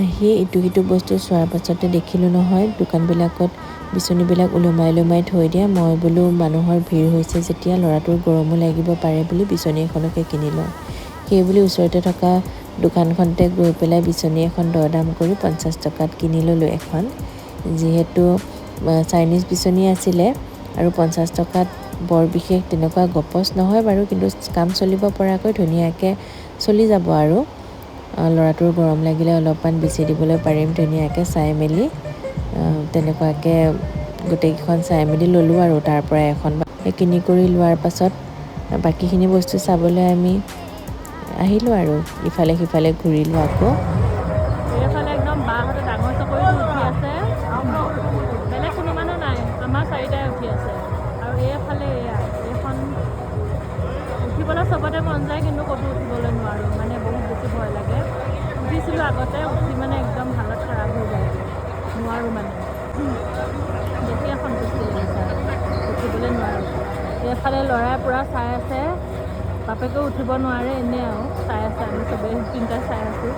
আহি ইটো সিটো বস্তু চোৱাৰ পাছতে দেখিলোঁ নহয় দোকানবিলাকত বিচনীবিলাক ওলোমাই থৈ দিয়া। মই বোলো মানুহৰ ভিৰ হৈছে যেতিয়া ল'ৰাটোৰ গৰমো লাগিব পাৰে বুলি বিচনী এখনকে কিনি লওঁ। সেইবুলি ওচৰতে থকা দোকানখনতে গৈ পেলাই বিচনী এখন দৰদাম কৰি 50 টকাত কিনি ল'লোঁ এখন। যিহেতু চাইনিজ বিচনী আছিলে আৰু 50 টকাত বৰ বিশেষ তেনেকুৱা গপচ নহয় বাৰু, কিন্তু কাম চলিব পৰাকৈ ধুনীয়াকৈ চলি যাব আৰু ল'ৰাটোৰ গৰম লাগিলে অলপমান বেছি দিবলৈ পাৰিম ধুনীয়াকৈ চাই মেলি। তেনেকুৱাকৈ গোটেইকেইখন চাই মেলি ল'লোঁ আৰু তাৰ পৰা এখন কিনি কৰি লোৱাৰ পাছত বাকীখিনি বস্তু চাবলৈ আমি আহিলোঁ আৰু ইফালে সিফালে ঘূৰিলোঁ আকৌ। এইফালে একদম বাহঁতে ডাঙৰ চকৰিটো উঠি আছে, বেলেগ কোনো মানুহ নাই, আমাৰ চাৰিটাই উঠি আছে। আৰু এইফালে এইখন উঠিবলৈ চবতে মন যায়, কিন্তু ক'তো উঠিবলৈ নোৱাৰোঁ, মানে বহুত বেছি ভয় লাগে। উঠিছিলোঁ আগতে, উঠি মানে একদম হালত খাৰাপ হৈ যায়, নোৱাৰোঁ মানে। দেখিয়ে সন্তুষ্টি লাগিছে আৰু উঠিবলৈ নোৱাৰোঁ। এইফালে ল'ৰাই পূৰা চাই আছে, বাপেকেও উঠিব নোৱাৰে, এনেই আৰু চাই আছে, আমি চবেই তিনিটাই চাই আছোঁ।